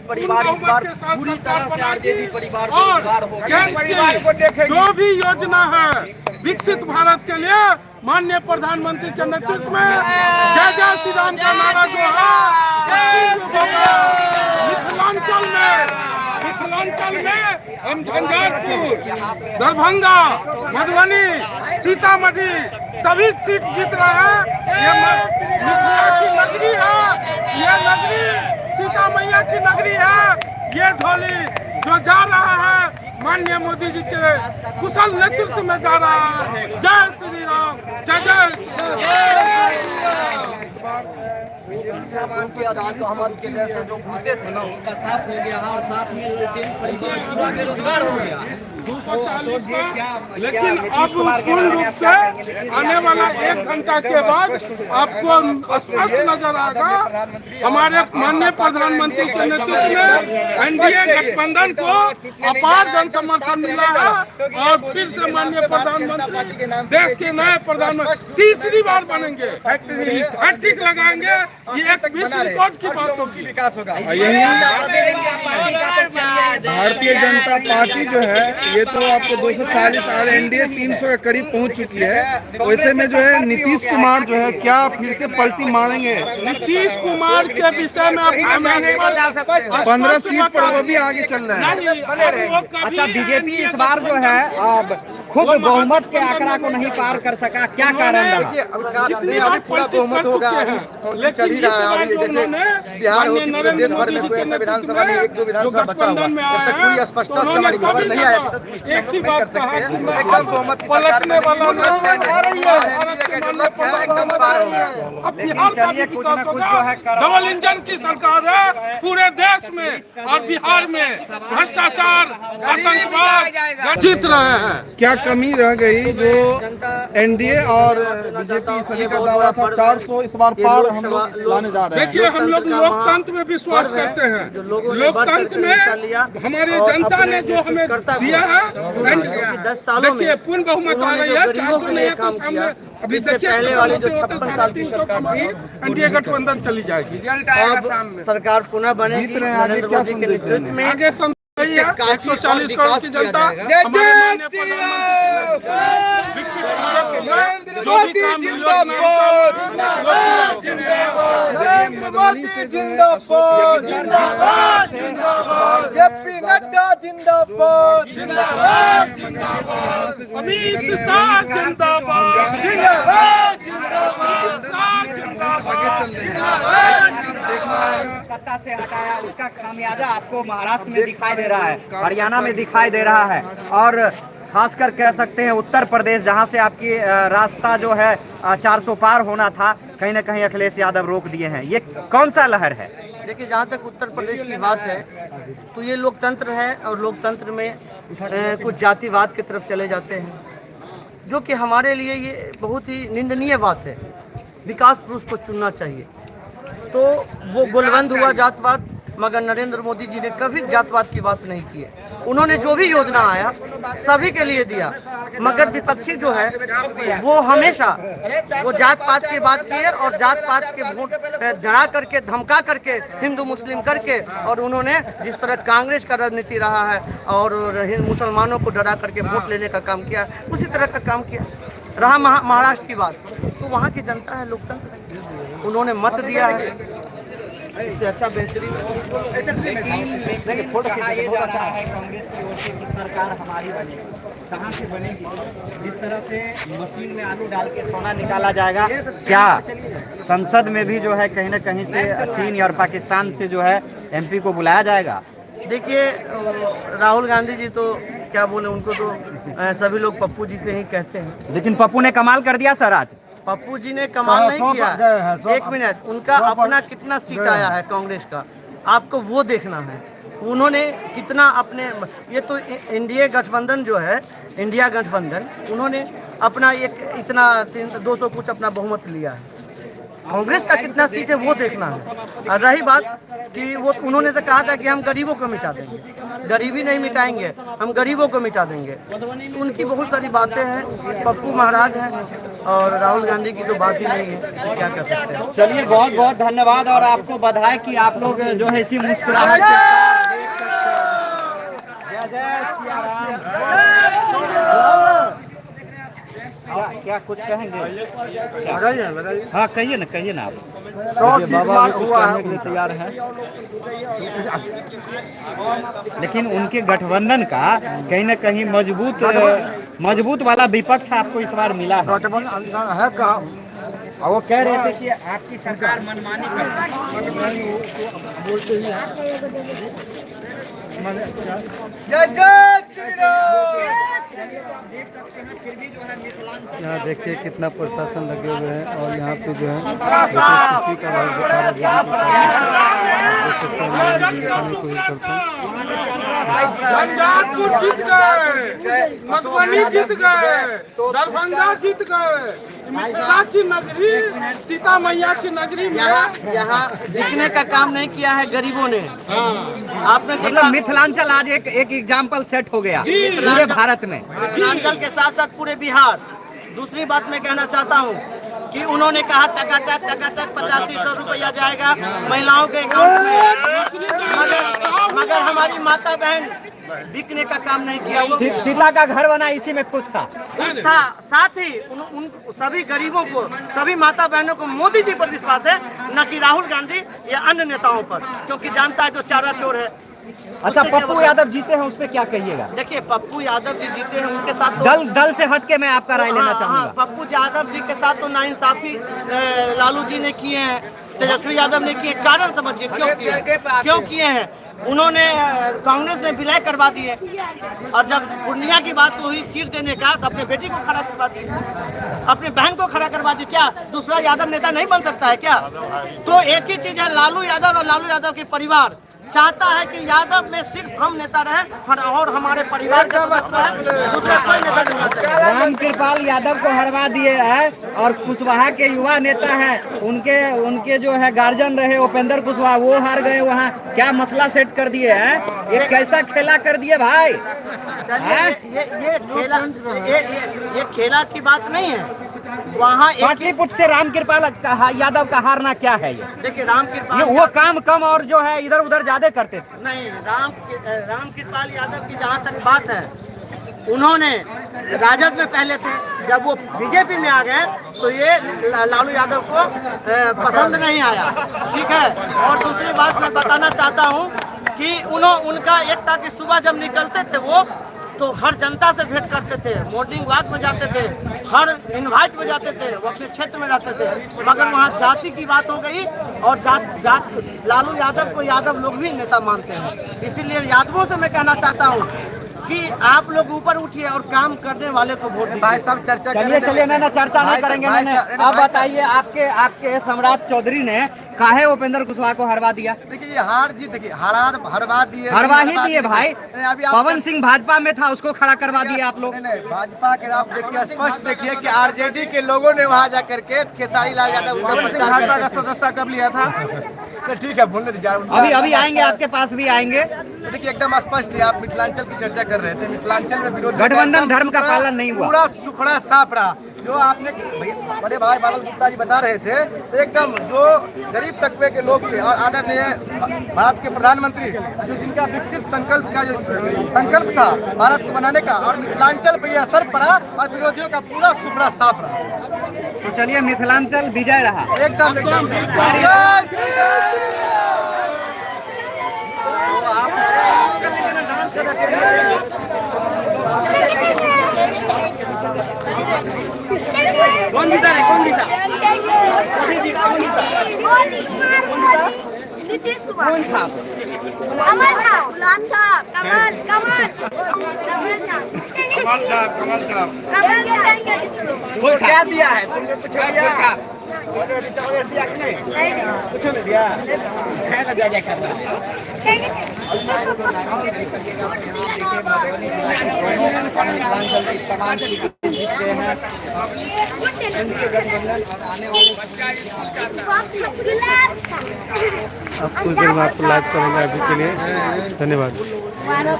परिवार इस बार पूरी तरह से आरजेडी परिवार को उद्धार हो गया। जो भी योजना है विकसित भारत के लिए माननीय प्रधानमंत्री के नेतृत्व में जय जय श्री राम का नारा जो है मिथिलांचल में हम झंझारपुर, दरभंगा, मधुबनी, सीतामढ़ी सभी सीट जीत रहे हैं। ये मिथिला की नगरी है, ये नगरी सीता मैया की नगरी है। ये झोली जो जा रहा है माननीय मोदी जी के कुशल नेतृत्व में जा रहा है। जय श्री राम, जय जय श्री राम। अहमद के जैसे जो घूमते थे ना उसका साफ हो गया और साथ में परिवार पूरा बेरोजगार हो गया। 240 का, लेकिन अब पूर्ण रूप से आने वाला 1 घंटा के बाद आपको स्पष्ट नजर आएगा हमारे माननीय प्रधानमंत्री के नेतृत्व में एनडीए गठबंधन को अपार जन समर्थन मिला है और फिर से माननीय प्रधानमंत्री देश के नए प्रधानमंत्री तीसरी बार बनेंगे, हैट्रिक लगाएंगे। ये एक विश्व रिकॉर्ड की बात होगी। विकास होगा। यही भारतीय जनता पार्टी जो है ये तो आपको 240 और एनडीए 300 के करीब पहुंच चुकी है। वैसे में जो है नीतीश कुमार जो है क्या फिर से पलटी मारेंगे? नीतीश कुमार के विषय में 15 सीट पर वो भी आगे चल रहे हैं। अच्छा, बीजेपी इस बार जो है अब खुद बहुमत के आंकड़ा को नहीं पार कर सका, क्या कारण रहा? पूरा बहुमत होगा चल ही रहा है। जैसे बिहार हो कि देश भर में कोई ऐसा विधानसभा नहीं, 1-2 विधानसभा बचा हुआ है। जब तक पूरी स्पष्टता से हमारी खबर नहीं आए एक ही बात कहा कि एकदम बहुमत की सरकार में आ रही है। जो लक्ष्य है एकदम पार हो गया। अब बिहार का भी विकास होगा। डबल इंजन की सरकार है पूरे देश में और बिहार में भ्रष्टाचार, आतंकवाद जीत रहे हैं। क्या कमी रह गई जो एनडीए और बीजेपी सभी का दावा था 400 इस बार पार हम लोग लाने जा रहे हैं? देखिए, हम लोग लोकतंत्र में विश्वास करते हैं। लोकतंत्र में हमारी जनता ने जो हमें दिया है, देखिए पूर्ण बहुमत आ रही है। 400 नहीं है तो सामने अभी देखिए पहले वाले जो 56 हमारी एनडीए गठबंधन चली जाएगी। अब सरकार पुनः बनेगी। जीत रहे हैं आगे, क्या संदेश देंगे? में आगे 140 करोड़ की जनता नरेंद्र मोदी जिंदाबाद, नरेंद्र मोदी जिंदाबाद, जिंदाबाद, जिंदाबाद, जेपी नड्डा जिंदाबाद, जिंदाबाद, जिंदाबाद, अमित शाह जिंदाबाद, जिंदाबाद, सत्ता से हटाया उसका खामियाजा आपको महाराष्ट्र में दिखाई दे रहा है, हरियाणा में दिखाई दे रहा है और खासकर कह सकते हैं उत्तर प्रदेश जहां से आपकी रास्ता जो है 400 पार होना था, कहीं ना कहीं अखिलेश यादव रोक दिए हैं। ये कौन सा लहर है? देखिए, जहाँ तक उत्तर प्रदेश की बात है तो ये लोकतंत्र है और लोकतंत्र में कुछ जातिवाद की तरफ चले जाते हैं, जो कि हमारे लिए ये बहुत ही निंदनीय बात है। विकास पुरुष को चुनना चाहिए। तो वो गुलबंद हुआ जातवाद, मगर नरेंद्र मोदी जी ने कभी जातवाद की बात नहीं की है। उन्होंने जो भी योजना आया सभी के लिए दिया, मगर विपक्षी जो है वो हमेशा वो जात पात की बात की है और जात पात के वोट डरा करके, धमका करके, हिंदू मुस्लिम करके, और उन्होंने जिस तरह कांग्रेस का राजनीति रहा है और मुसलमानों को डरा करके वोट लेने का काम किया, उसी तरह का काम किया। रहा महाराष्ट्र की बात, तो वहाँ की जनता है, लोकतंत्र है, उन्होंने मत दिया है। इससे अच्छा बेहतरीन कांग्रेस की ओर से कि सरकार हमारी बनेगी, कहाँ से बनेगी? जिस तरह से मशीन में आलू डाल के सोना निकाला जाएगा, क्या संसद में भी जो है कहीं ना कहीं से चीन और पाकिस्तान से जो है एमपी को बुलाया जाएगा? देखिए, राहुल गांधी जी तो क्या बोले, उनको तो सभी लोग पप्पू जी से ही कहते हैं। लेकिन पप्पू ने कमाल कर दिया सर आज। पप्पू जी ने कमाल नहीं किया। 1 मिनट, उनका अपना कितना सीट आया है कांग्रेस का, आपको वो देखना है। उन्होंने कितना अपने, ये तो एनडीए गठबंधन जो है, इंडिया गठबंधन, उन्होंने अपना एक इतना 200 कुछ अपना बहुमत लिया है। कांग्रेस का कितना सीट है वो देखना है। और रही बात कि वो उन्होंने तो कहा था कि हम गरीबों को मिटा देंगे, गरीबी नहीं मिटाएंगे, हम गरीबों को मिटा देंगे। तो उनकी बहुत सारी बातें हैं, पप्पू महाराज हैं, और राहुल गांधी की तो बात ही नहीं है, क्या कर सकते हैं। चलिए, बहुत बहुत धन्यवाद और आपको बधाई कि आप लोग जो है इसी मुस्कुराहट से क्या कुछ कहेंगे? हाँ कहिए ना आप। बाबा भी कुछ कहने के लिए तैयार है। लेकिन उनके गठबंधन का कहीं न कहीं मजबूत वाला विपक्ष आपको इस बार मिला है। गठबंधन है कहाँ? और वो कह रहे थे कि आपकी सरकार मनमानी करती है। जय जय श्री राम। देख सकते हैं फिर भी जो है मिथिलांचल यहाँ देखिए कितना प्रशासन लगे हुए हैं और यहाँ पे जो है खुशी का भाव दिखा झंझारपुर जीत गए, मधुबनी जीत गए, दरभंगा जीत गए, मिथिला की नगरी, सीता मैया की नगरी में यहाँ दिखने का काम नहीं किया है गरीबों ने। आपने मतलब मिथिलांचल आज एक एग्जाम्पल सेट हो गया पूरे भारत में। मिथिलांचल के साथ साथ पूरे बिहार। दूसरी बात मैं कहना चाहता हूँ कि उन्होंने कहा टकाटक 8500 रुपया जाएगा महिलाओं के अकाउंट में, मगर हमारी माता बहन बिकने का काम नहीं किया। सीता का घर बना इसी में खुश था। साथ ही उन सभी गरीबों को, सभी माता बहनों को मोदी जी पर विश्वास है, न कि राहुल गांधी या अन्य नेताओं पर, क्योंकि जानता है जो चारा चोर है। अच्छा पप्पू यादव जीते हैं, उस पर क्या कहिएगा? देखिए पप्पू यादव जी जीते हैं, उनके साथ दल से हटके मैं आपका राय लेना चाहूंगा। पप्पू यादव जी के साथ तो नाइंसाफी लालू जी ने किए हैं, तेजस्वी यादव ने किए। कारण समझिए क्यों किए हैं। उन्होंने कांग्रेस में विलय करवा दिए और जब पूर्णिया की बात हुई सीट देने का तो अपने बेटी को खड़ा करवा दिया, अपनी बहन को खड़ा करवा दी। क्या दूसरा यादव नेता नहीं बन सकता है क्या? तो एक ही चीज है, लालू यादव और लालू यादव के परिवार चाहता है कि यादव में सिर्फ हम नेता रहे और हमारे परिवार के सदस्य रहे, दूसरा कोई नेता नहीं बन सकता। राम कृपाल यादव को हरवा दिए हैं और कुशवाहा के युवा नेता हैं, उनके जो है गार्जियन रहे उपेंद्र कुशवाहा, वो हार गए। वहाँ क्या मसला सेट कर दिए हैं? ये कैसा खेला कर दिए भाई? ये खेला की बात नहीं है। वहाँ पाटलिपुत्र से राम कृपाल यादव का हारना क्या है? ये देखिए राम कृपाल वो काम कम और जो है इधर उधर ज्यादा करते थे। नहीं, राम कृपाल यादव की जहाँ तक बात है, उन्होंने राजद में पहले थे, जब वो बीजेपी में आ गए तो ये लालू यादव को पसंद नहीं आया, ठीक है। और दूसरी बात मैं बताना चाहता हूँ कि उनका एक था कि सुबह जब निकलते थे वो तो हर जनता से भेंट करते थे, मॉर्निंग वॉक में जाते थे, हर इनवाइट में जाते थे, वो अपने क्षेत्र में रहते थे। मगर वहाँ जाति की बात हो गई और जात लालू यादव को यादव लोग भी नेता मानते हैं। इसीलिए यादवों से मैं कहना चाहता हूँ कि आप लोग ऊपर उठिए और काम करने वाले को वोट दीजिए। भाई साहब चर्चा चलिए ना चर्चा नहीं करेंगे। अब बताइए आपके सम्राट चौधरी ने काहे उपेंद्र कुशवाहा को हरवा दिया? देखिए ये हार जीत देखिए हरवा दिए भाई। पवन सिंह भाजपा में था, उसको खड़ा करवा दिए आप लोग। नहीं भाजपा के आप देखिए स्पष्ट देखिए कि आरजेडी के लोगों ने वहां जाकर के खेसारी लाल यादव का सदस्यता कब लिया था। ठीक है बोलने दीजिए, अभी आएंगे, आपके पास भी आएंगे। देखिए एकदम स्पष्ट है, आप मिथिलांचल की चर्चा कर रहे थे, मिथिलांचल में विरोध गठबंधन धर्म का पालन नहीं हुआ, पूरा सुखड़ा साफ रहा। जो आपने बड़े भाई बादल गुप्ता जी बता रहे थे, एकदम जो गरीब तबके के लोग थे और आदरणीय भारत के प्रधानमंत्री जो जिनका विकसित संकल्प का जो संकल्प था भारत को बनाने का, और मिथिलांचल पे यह असर पड़ा और विरोधियों का पूरा सुखड़ा साफ रहा। तो चलिए मिथिलांचल विजय रहा एकदम एकदम। कौन जीता? नीतीश कुमार। कौन था? कमल छाप, गुलाब छाप, कमल छाप। क्या दिया है तुमने? कुछ दिया कि नहीं? कुछ नहीं दिया है ना, दिया जाए तमाम जीतते हैं गठबंधन और आने वाले अब कुछ देर में आपको लाइव करेंगे। अभी के लिए धन्यवाद। वायरल